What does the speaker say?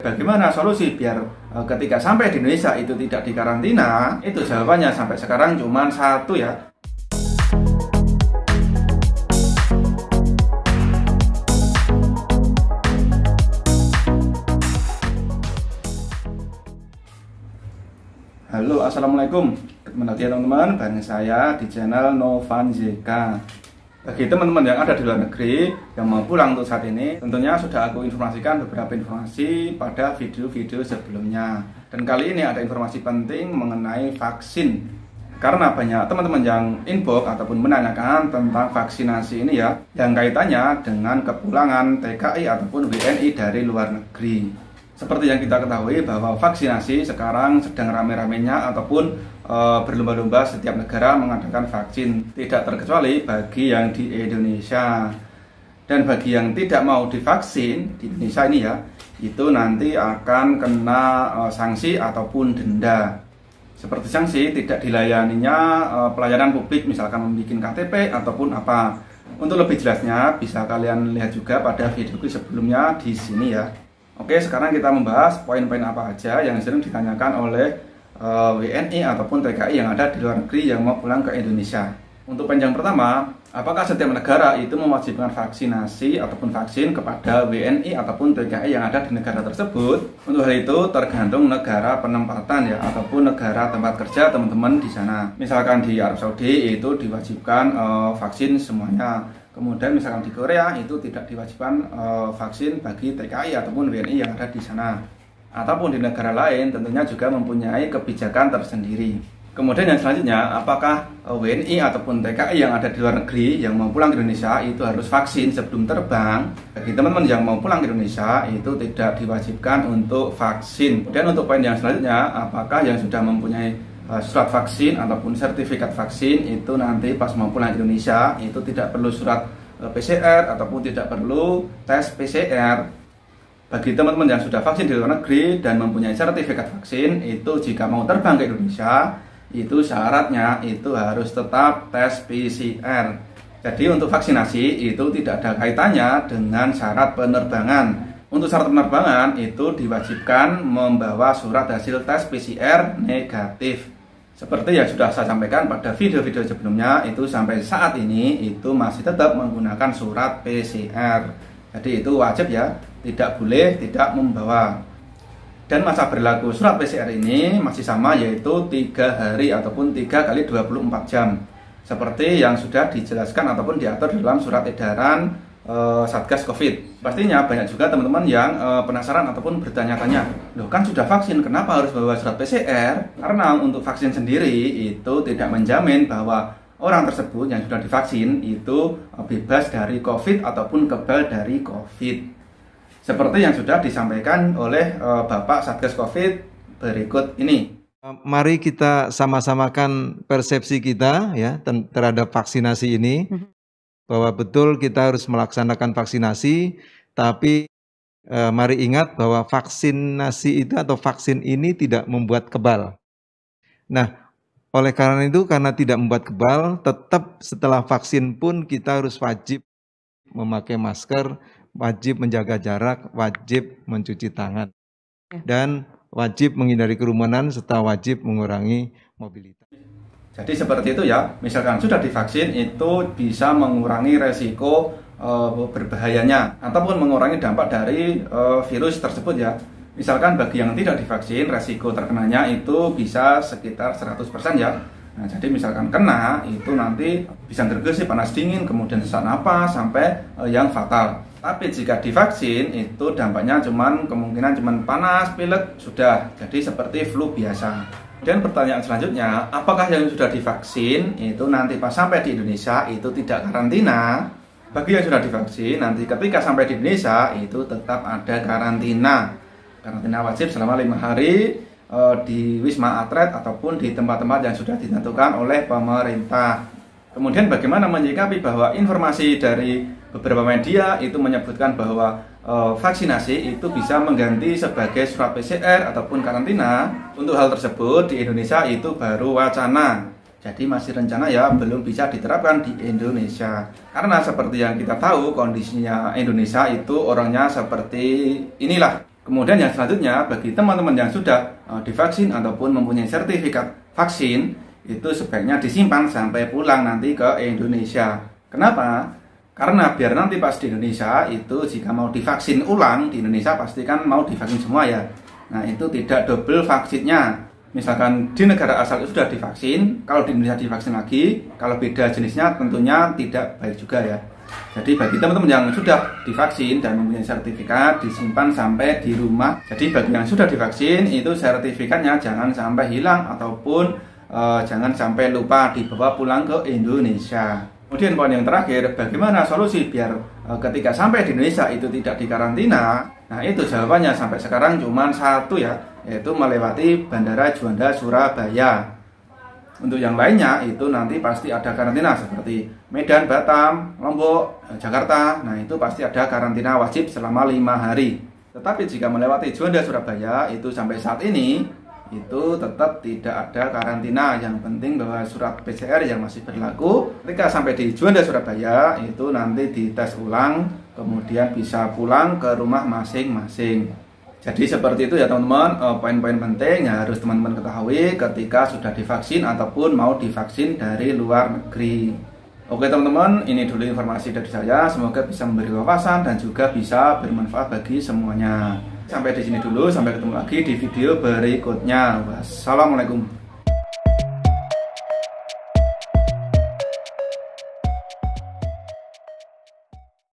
Bagaimana solusi biar ketika sampai di Indonesia itu tidak dikarantina? Itu jawabannya sampai sekarang cuma satu ya. Halo, assalamualaikum. Ketemu lagi teman-teman, bareng saya di channel Novan JK. Bagi teman-teman yang ada di luar negeri yang mau pulang untuk saat ini, tentunya sudah aku informasikan beberapa informasi pada video-video sebelumnya. Dan kali ini ada informasi penting mengenai vaksin. Karena banyak teman-teman yang inbox ataupun menanyakan tentang vaksinasi ini ya, yang kaitannya dengan kepulangan TKI ataupun WNI dari luar negeri. Seperti yang kita ketahui bahwa vaksinasi sekarang sedang rame-ramenya ataupun berlomba-lomba setiap negara mengadakan vaksin, tidak terkecuali bagi yang di Indonesia. Dan bagi yang tidak mau divaksin di Indonesia ini ya, itu nanti akan kena sanksi ataupun denda. Seperti sanksi tidak dilayaninya pelayanan publik, misalkan membuat KTP ataupun apa. Untuk lebih jelasnya bisa kalian lihat juga pada video sebelumnya di sini ya. Oke, sekarang kita membahas poin-poin apa aja yang sering ditanyakan oleh WNI ataupun TKI yang ada di luar negeri yang mau pulang ke Indonesia. Untuk poin yang pertama, apakah setiap negara itu mewajibkan vaksinasi ataupun vaksin kepada WNI ataupun TKI yang ada di negara tersebut? Untuk hal itu tergantung negara penempatan ya, ataupun negara tempat kerja teman-teman di sana. Misalkan di Arab Saudi itu diwajibkan vaksin semuanya. Kemudian misalkan di Korea itu tidak diwajibkan vaksin bagi TKI ataupun WNI yang ada di sana. Ataupun di negara lain tentunya juga mempunyai kebijakan tersendiri. Kemudian yang selanjutnya, apakah WNI ataupun TKI yang ada di luar negeri yang mau pulang ke Indonesia itu harus vaksin sebelum terbang? Bagi teman-teman yang mau pulang ke Indonesia itu tidak diwajibkan untuk vaksin. Dan untuk poin yang selanjutnya, apakah yang sudah mempunyai surat vaksin ataupun sertifikat vaksin itu nanti pas mau pulang ke Indonesia itu tidak perlu surat PCR ataupun tidak perlu tes PCR. Bagi teman-teman yang sudah vaksin di luar negeri dan mempunyai sertifikat vaksin itu jika mau terbang ke Indonesia itu syaratnya itu harus tetap tes PCR. Jadi untuk vaksinasi itu tidak ada kaitannya dengan syarat penerbangan. Untuk syarat penerbangan itu diwajibkan membawa surat hasil tes PCR negatif. Seperti yang sudah saya sampaikan pada video-video sebelumnya, itu sampai saat ini itu masih tetap menggunakan surat PCR. Jadi itu wajib ya, tidak boleh tidak membawa. Dan masa berlaku surat PCR ini masih sama, yaitu 3 hari ataupun 3 kali 24 jam. Seperti yang sudah dijelaskan ataupun diatur dalam surat edaran Satgas Covid. Pastinya banyak juga teman-teman yang penasaran ataupun bertanya-tanya, loh kan sudah vaksin, kenapa harus bawa surat PCR? Karena untuk vaksin sendiri itu tidak menjamin bahwa orang tersebut yang sudah divaksin itu bebas dari COVID ataupun kebal dari COVID. Seperti yang sudah disampaikan oleh Bapak Satgas Covid berikut ini. Mari kita sama-samakan persepsi kita ya terhadap vaksinasi ini. Bahwa betul kita harus melaksanakan vaksinasi, tapi mari ingat bahwa vaksinasi itu atau vaksin ini tidak membuat kebal. Nah, oleh karena itu, karena tidak membuat kebal, tetap setelah vaksin pun kita harus wajib memakai masker, wajib menjaga jarak, wajib mencuci tangan, dan wajib menghindari kerumunan serta wajib mengurangi mobilitas. Jadi seperti itu ya, misalkan sudah divaksin itu bisa mengurangi resiko berbahayanya ataupun mengurangi dampak dari virus tersebut ya. Misalkan bagi yang tidak divaksin, resiko terkenanya itu bisa sekitar 100% ya. Nah, jadi misalkan kena itu nanti bisa gergesi, panas dingin, kemudian sesak napas sampai yang fatal. Tapi jika divaksin itu dampaknya kemungkinan cuman panas, pilek, sudah. Jadi seperti flu biasa. Dan pertanyaan selanjutnya, apakah yang sudah divaksin itu nanti pas sampai di Indonesia itu tidak karantina? Bagi yang sudah divaksin, nanti ketika sampai di Indonesia itu tetap ada karantina. Karantina wajib selama 5 hari di Wisma Atlet ataupun di tempat-tempat yang sudah ditentukan oleh pemerintah. Kemudian bagaimana menyikapi bahwa informasi dari beberapa media itu menyebutkan bahwa vaksinasi itu bisa mengganti sebagai surat PCR ataupun karantina. Untuk hal tersebut di Indonesia itu baru wacana. Jadi masih rencana ya, belum bisa diterapkan di Indonesia. Karena seperti yang kita tahu kondisinya Indonesia itu orangnya seperti inilah. Kemudian yang selanjutnya, bagi teman-teman yang sudah divaksin ataupun mempunyai sertifikat vaksin, itu sebaiknya disimpan sampai pulang nanti ke Indonesia. Kenapa? Karena biar nanti pas di Indonesia itu jika mau divaksin ulang di Indonesia pasti kan mau divaksin semua ya. Nah itu tidak double vaksinnya. Misalkan di negara asal itu sudah divaksin, kalau di Indonesia divaksin lagi, kalau beda jenisnya tentunya tidak baik juga ya. Jadi bagi teman-teman yang sudah divaksin dan mempunyai sertifikat disimpan sampai di rumah. Jadi bagi yang sudah divaksin itu sertifikatnya jangan sampai hilang ataupun jangan sampai lupa dibawa pulang ke Indonesia. Kemudian poin yang terakhir, bagaimana solusi biar ketika sampai di Indonesia itu tidak dikarantina? Nah itu jawabannya sampai sekarang cuma satu ya, yaitu melewati Bandara Juanda Surabaya. Untuk yang lainnya itu nanti pasti ada karantina seperti Medan, Batam, Lombok, Jakarta. Nah itu pasti ada karantina wajib selama 5 hari. Tetapi jika melewati Juanda Surabaya itu sampai saat ini itu tetap tidak ada karantina. Yang penting bahwa surat PCR yang masih berlaku. Ketika sampai di Juanda Surabaya itu nanti dites ulang, kemudian bisa pulang ke rumah masing-masing. Jadi seperti itu ya teman-teman, poin-poin penting yang harus teman-teman ketahui ketika sudah divaksin ataupun mau divaksin dari luar negeri. Oke teman-teman, ini dulu informasi dari saya, semoga bisa memberi wawasan dan juga bisa bermanfaat bagi semuanya. Sampai di sini dulu, sampai ketemu lagi di video berikutnya. Wassalamualaikum.